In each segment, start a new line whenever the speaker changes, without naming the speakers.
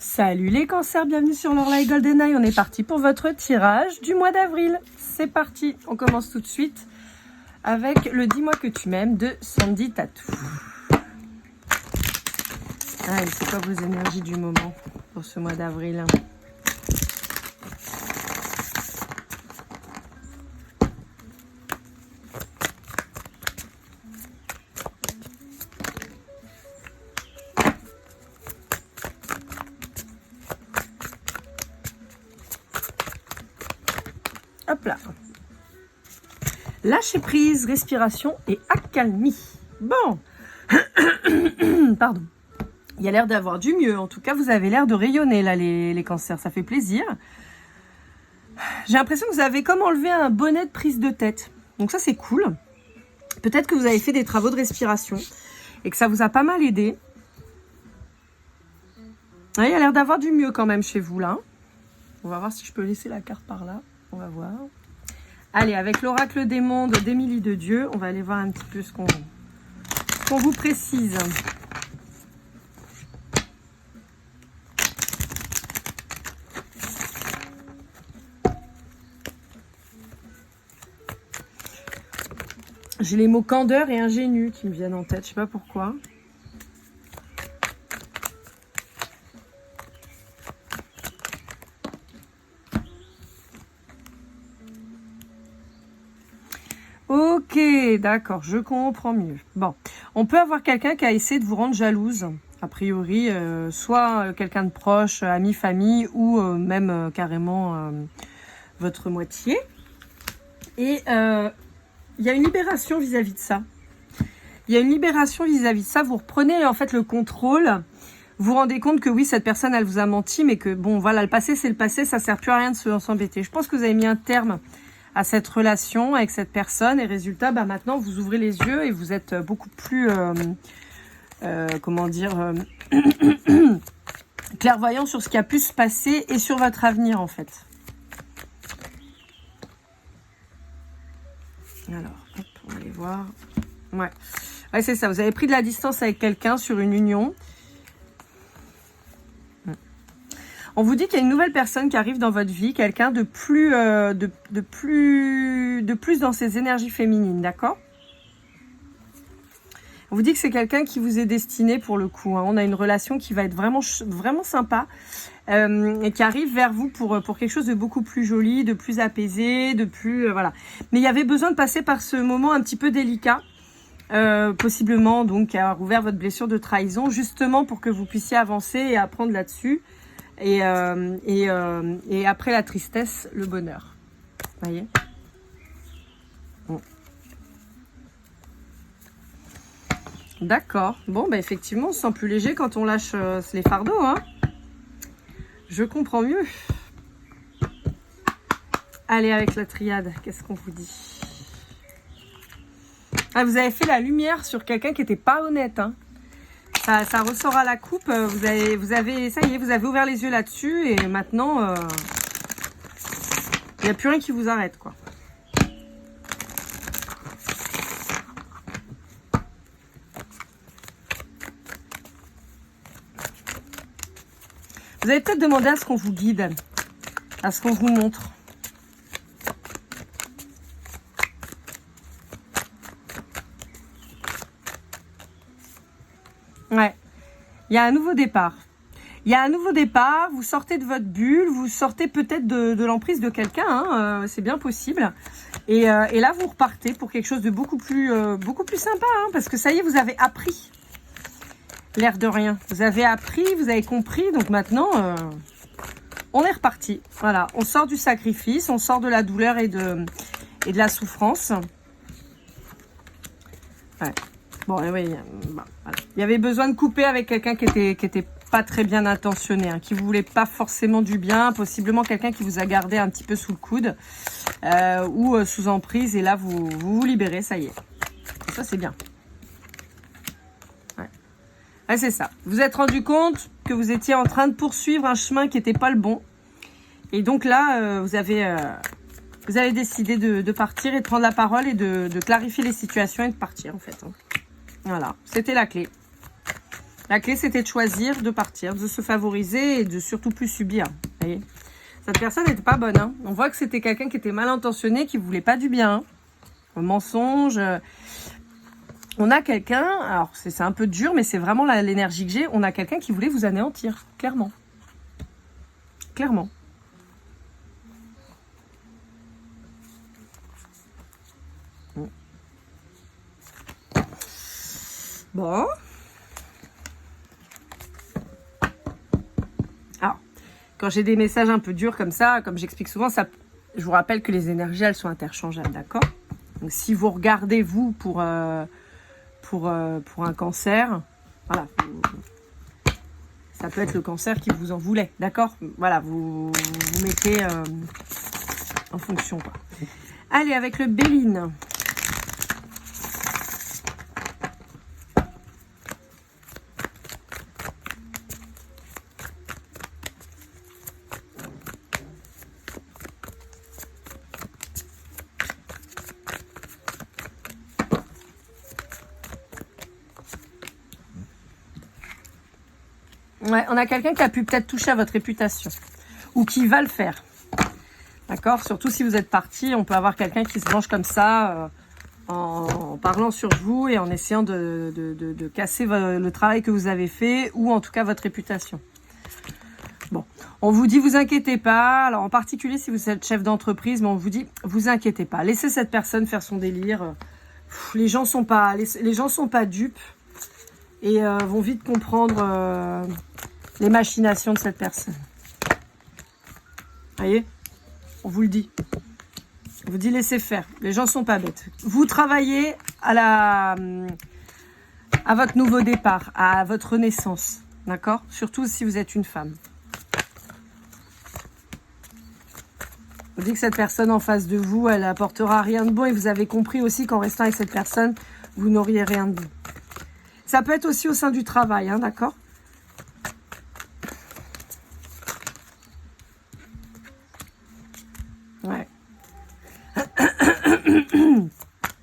Salut les cancers, bienvenue sur Lorelai Golden Eye. On est parti pour votre tirage du mois d'avril. C'est parti, on commence tout de suite avec le Dis-moi que tu m'aimes de Sandy Tattoo. Allez, c'est quoi vos énergies du moment pour ce mois d'avril? Hop là. Lâcher prise, respiration et accalmie. Bon. Pardon. Il y a l'air d'avoir du mieux. En tout cas, vous avez l'air de rayonner là, les cancers. Ça fait plaisir. J'ai l'impression que vous avez comme enlevé un bonnet de prise de tête. Donc ça, c'est cool. Peut-être que vous avez fait des travaux de respiration et que ça vous a pas mal aidé. Ouais, il y a l'air d'avoir du mieux quand même chez vous là. On va voir si je peux laisser la carte par là. On va voir. Allez, avec l'oracle des mondes d'Émilie de Dieu, on va aller voir un petit peu ce qu'on vous précise. J'ai les mots candeur et ingénu qui me viennent en tête, je sais pas pourquoi. Ok, d'accord, je comprends mieux. Bon, on peut avoir quelqu'un qui a essayé de vous rendre jalouse, a priori, soit quelqu'un de proche, ami, famille, ou même carrément votre moitié. Et il y a une libération vis-à-vis de ça. Il y a une libération vis-à-vis de ça. Vous reprenez en fait le contrôle. Vous vous rendez compte que oui, cette personne, elle vous a menti, mais que bon, voilà, le passé, c'est le passé, ça sert plus à rien de s'embêter. Je pense que vous avez mis un terme à cette relation avec cette personne et résultat, bah, maintenant vous ouvrez les yeux et vous êtes beaucoup plus comment dire clairvoyant sur ce qui a pu se passer et sur votre avenir en fait. Alors, hop, on va aller voir. Ouais, c'est ça, vous avez pris de la distance avec quelqu'un sur une union. On vous dit qu'il y a une nouvelle personne qui arrive dans votre vie, quelqu'un de plus, de plus dans ses énergies féminines, d'accord? On vous dit que c'est quelqu'un qui vous est destiné pour le coup. Hein. On a une relation qui va être vraiment sympa et qui arrive vers vous pour quelque chose de beaucoup plus joli, de plus apaisé, de plus voilà. Mais il y avait besoin de passer par ce moment un petit peu délicat, possiblement donc avoir ouvert votre blessure de trahison, justement pour que vous puissiez avancer et apprendre là-dessus. Et après la tristesse, le bonheur. Vous voyez? Bon. D'accord. Bon, bah effectivement, on se sent plus léger quand on lâche les fardeaux. Hein. Je comprends mieux. Allez, avec la triade, qu'est-ce qu'on vous dit? Ah, vous avez fait la lumière sur quelqu'un qui n'était pas honnête. Hein. Ça ressort à la coupe, vous avez, ça y est, vous avez ouvert les yeux là-dessus et maintenant, il n'y a plus rien qui vous arrête, quoi. Vous allez peut-être demander à ce qu'on vous guide, à ce qu'on vous montre. Ouais, il y a un nouveau départ. Il y a un nouveau départ, vous sortez de votre bulle, vous sortez peut-être de l'emprise de quelqu'un, hein, c'est bien possible. Et là, vous repartez pour quelque chose de beaucoup plus sympa, hein, parce que ça y est, vous avez appris. L'air de rien. Vous avez appris, vous avez compris, donc maintenant, on est reparti. Voilà, on sort du sacrifice, on sort de la douleur et de la souffrance. Ouais. Bon, oui, voilà. Il y avait besoin de couper avec quelqu'un qui était pas très bien intentionné, hein, qui ne voulait pas forcément du bien, possiblement quelqu'un qui vous a gardé un petit peu sous le coude ou sous emprise, et là, vous libérez, ça y est. Et ça, c'est bien. Ouais. Ouais, c'est ça. Vous êtes rendu compte que vous étiez en train de poursuivre un chemin qui n'était pas le bon. Et donc là, vous avez décidé de partir et de prendre la parole et de clarifier les situations et de partir, en fait. Hein. Voilà, c'était la clé. La clé, c'était de choisir, de partir, de se favoriser et de surtout plus subir. Vous voyez, cette personne n'était pas bonne. Hein. On voit que c'était quelqu'un qui était mal intentionné, qui voulait pas du bien. Hein. Un mensonge. On a quelqu'un, alors c'est un peu dur, mais c'est vraiment l'énergie que j'ai. On a quelqu'un qui voulait vous anéantir, clairement. Clairement. Bon. Alors, quand j'ai des messages un peu durs comme ça, comme j'explique souvent, je vous rappelle que les énergies, elles sont interchangeables, d'accord? Donc, si vous regardez, vous, pour un cancer, voilà, ça peut être le cancer qui vous en voulait, d'accord? Voilà, vous mettez en fonction, quoi. Allez, avec le Béline. Ouais, on a quelqu'un qui a pu peut-être toucher à votre réputation ou qui va le faire. D'accord? Surtout si vous êtes parti, on peut avoir quelqu'un qui se venge comme ça en parlant sur vous et en essayant de casser le travail que vous avez fait ou en tout cas votre réputation. Bon, on vous dit vous inquiétez pas. Alors en particulier si vous êtes chef d'entreprise, mais on vous dit vous inquiétez pas. Laissez cette personne faire son délire. Les gens sont pas dupes et vont vite comprendre les machinations de cette personne. Voyez, on vous le dit. On vous dit laissez faire. Les gens sont pas bêtes. Vous travaillez à votre nouveau départ, à votre renaissance. D'accord? Surtout si vous êtes une femme. On vous dit que cette personne en face de vous, elle apportera rien de bon et vous avez compris aussi qu'en restant avec cette personne, vous n'auriez rien de bon. Ça peut être aussi au sein du travail, hein, d'accord? Ouais.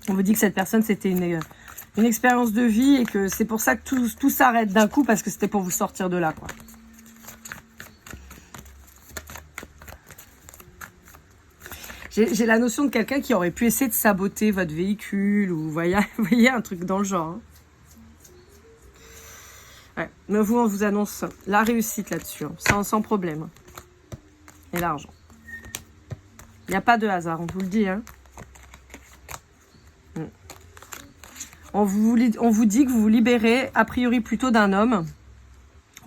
On vous dit que cette personne, c'était une expérience de vie et que c'est pour ça que tout s'arrête d'un coup parce que c'était pour vous sortir de là, quoi. J'ai la notion de quelqu'un qui aurait pu essayer de saboter votre véhicule ou vous voyez un truc dans le genre. Hein. Ouais. Mais vous, on vous annonce la réussite là-dessus, hein, sans problème. Et l'argent. Il n'y a pas de hasard, on vous le dit. Hein. On vous dit que vous vous libérez, a priori plutôt d'un homme,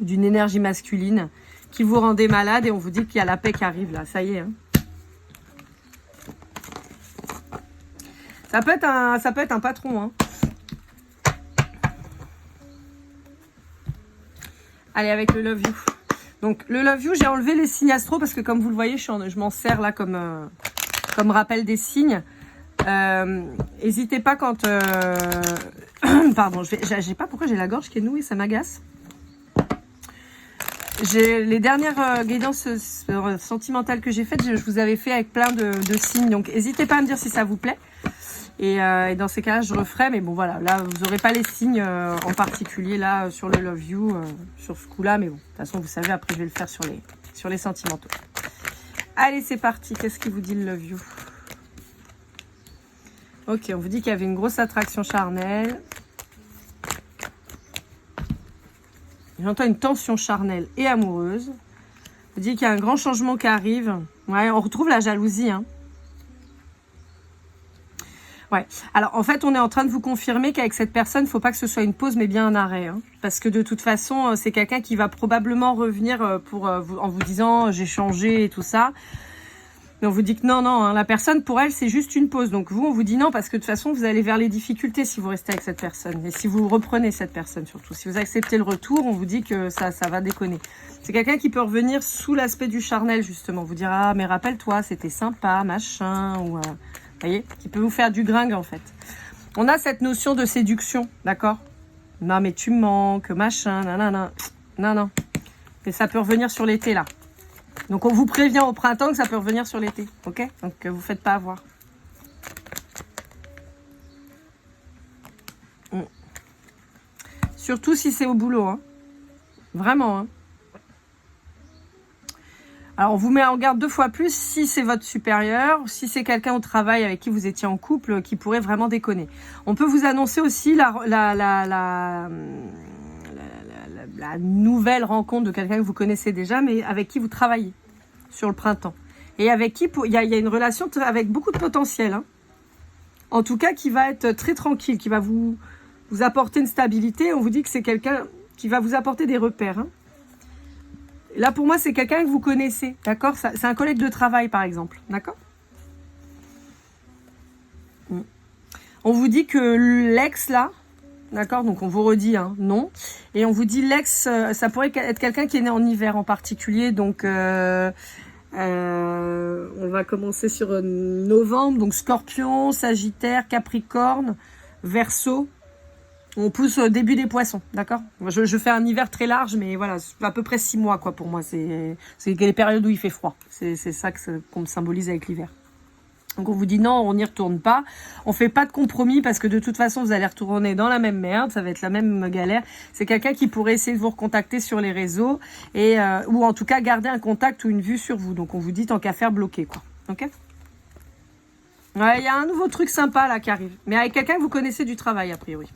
d'une énergie masculine, qui vous rendait malade et on vous dit qu'il y a la paix qui arrive là, ça y est. Hein. Ça peut être un patron. Hein. Allez, avec le Love You. Donc, le Love You, j'ai enlevé les signes astro parce que comme vous le voyez, je m'en sers là comme rappel des signes. N'hésitez pas quand... Pardon, je sais pas pourquoi j'ai la gorge qui est nouée, ça m'agace. Les dernières guidances sentimentales que j'ai faites, je vous avais fait avec plein de signes. Donc, n'hésitez pas à me dire si ça vous plaît. Et dans ces cas-là, je referai. Mais bon, voilà, là, vous n'aurez pas les signes en particulier là sur le Love You, sur ce coup-là. Mais bon, de toute façon, vous savez, après, je vais le faire sur les sentimentaux. Allez, c'est parti. Qu'est-ce qui vous dit le Love You? Ok, on vous dit qu'il y avait une grosse attraction charnelle. J'entends une tension charnelle et amoureuse. On vous dit qu'il y a un grand changement qui arrive. Ouais, on retrouve la jalousie, hein. Ouais. Alors, en fait, on est en train de vous confirmer qu'avec cette personne, il ne faut pas que ce soit une pause, mais bien un arrêt. Hein. Parce que de toute façon, c'est quelqu'un qui va probablement revenir en vous disant « j'ai changé » et tout ça. Mais on vous dit que non, hein, la personne, pour elle, c'est juste une pause. Donc vous, on vous dit non, parce que de toute façon, vous allez vers les difficultés si vous restez avec cette personne. Et si vous reprenez cette personne, surtout. Si vous acceptez le retour, on vous dit que ça va déconner. C'est quelqu'un qui peut revenir sous l'aspect du charnel, justement. Vous dire « ah, mais rappelle-toi, c'était sympa, machin », ou... vous voyez, qui peut vous faire du gringue en fait. On a cette notion de séduction, d'accord? Non mais tu me manques, machin, nanana. Non. Et ça peut revenir sur l'été là. Donc on vous prévient au printemps que ça peut revenir sur l'été, ok? Donc vous faites pas avoir. Surtout si c'est au boulot, hein. Vraiment, hein. Alors, on vous met en garde 2 fois plus si c'est votre supérieur, si c'est quelqu'un au travail avec qui vous étiez en couple, qui pourrait vraiment déconner. On peut vous annoncer aussi la nouvelle rencontre de quelqu'un que vous connaissez déjà, mais avec qui vous travaillez sur le printemps. Et avec qui il y a une relation avec beaucoup de potentiel. Hein. En tout cas, qui va être très tranquille, qui va vous apporter une stabilité. On vous dit que c'est quelqu'un qui va vous apporter des repères. Hein. Là, pour moi, c'est quelqu'un que vous connaissez, d'accord? C'est un collègue de travail, par exemple, d'accord? On vous dit que l'ex, là, d'accord? Donc, on vous redit, hein, non. Et on vous dit l'ex, ça pourrait être quelqu'un qui est né en hiver en particulier. Donc, on va commencer sur novembre. Donc, Scorpion, Sagittaire, Capricorne, Verseau. On pousse au début des poissons, d'accord? Je fais un hiver très large, mais voilà, à peu près 6 mois, quoi, pour moi. C'est les périodes où il fait froid. C'est ça qu'on me symbolise avec l'hiver. Donc on vous dit non, on n'y retourne pas. On fait pas de compromis parce que de toute façon, vous allez retourner dans la même merde. Ça va être la même galère. C'est quelqu'un qui pourrait essayer de vous recontacter sur les réseaux et ou en tout cas garder un contact ou une vue sur vous. Donc on vous dit tant qu'à faire bloquer, quoi. Ok? Ouais, il y a un nouveau truc sympa là qui arrive. Mais avec quelqu'un que vous connaissez du travail, a priori.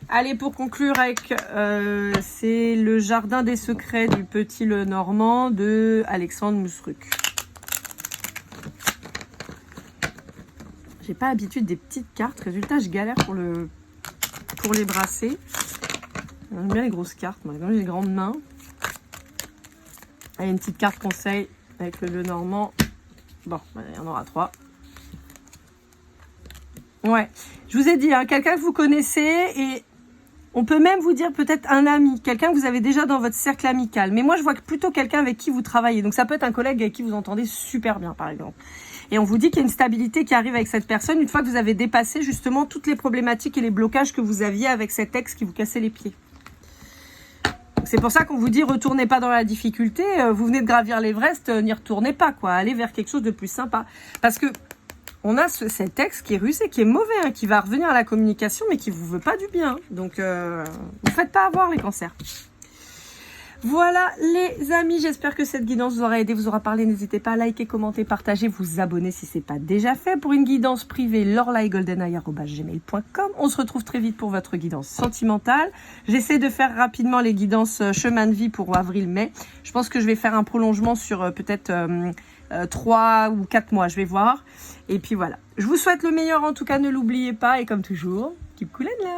Allez, pour conclure avec, c'est le jardin des secrets du Petit Lenormand de Alexandre Mousseruc. J'ai pas l'habitude des petites cartes. Résultat, je galère pour les brasser. J'aime bien les grosses cartes, moi. J'aime bien les grandes mains. Allez, une petite carte conseil avec le Lenormand. Bon, il y en aura 3. Ouais, je vous ai dit, hein, quelqu'un que vous connaissez et on peut même vous dire peut-être un ami, quelqu'un que vous avez déjà dans votre cercle amical. Mais moi, je vois plutôt quelqu'un avec qui vous travaillez. Donc, ça peut être un collègue avec qui vous entendez super bien, par exemple. Et on vous dit qu'il y a une stabilité qui arrive avec cette personne une fois que vous avez dépassé justement toutes les problématiques et les blocages que vous aviez avec cet ex qui vous cassait les pieds. C'est pour ça qu'on vous dit retournez pas dans la difficulté. Vous venez de gravir l'Everest, n'y retournez pas, quoi. Allez vers quelque chose de plus sympa. Parce que on a cet ex qui est rusé, qui est mauvais, hein, qui va revenir à la communication, mais qui vous veut pas du bien. Donc, vous faites pas avoir les cancers. Voilà les amis, j'espère que cette guidance vous aura aidé, vous aura parlé. N'hésitez pas à liker, commenter, partager, vous abonner si c'est pas déjà fait. Pour une guidance privée, lorlaigoldeneye@gmail.com. On se retrouve très vite pour votre guidance sentimentale. J'essaie de faire rapidement les guidances chemin de vie pour avril-mai. Je pense que je vais faire un prolongement sur peut-être 3 ou 4 mois, je vais voir. Et puis voilà. Je vous souhaite le meilleur en tout cas, ne l'oubliez pas. Et comme toujours, keep cool and love.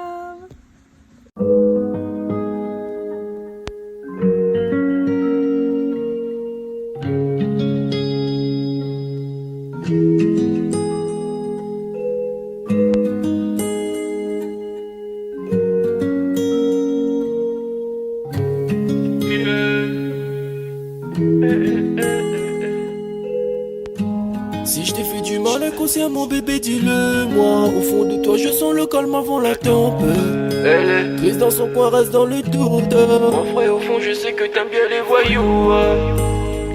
Si je t'ai fait du mal inconsciemment bébé dis-le moi. Au fond de toi je sens le calme avant la tempête. Elle est triste dans son coin, reste dans le doute. Mon frère au fond je sais que t'aimes bien les voyous.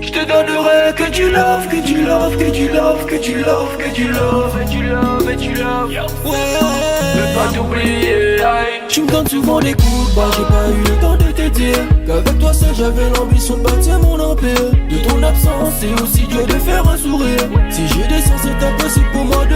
Je te donnerai que du love, que du love, que du love, que du love, que du love, et du love, et du love. Ouais, ne pas t'oublier. Tu me donnes souvent des coups de barre, j'ai pas eu le temps de te dire qu'avec toi seul j'avais l'ambition de bâtir mon empire. De ton absence c'est aussi dur de faire un sourire. Si j'ai des sens c'est impossible pour moi de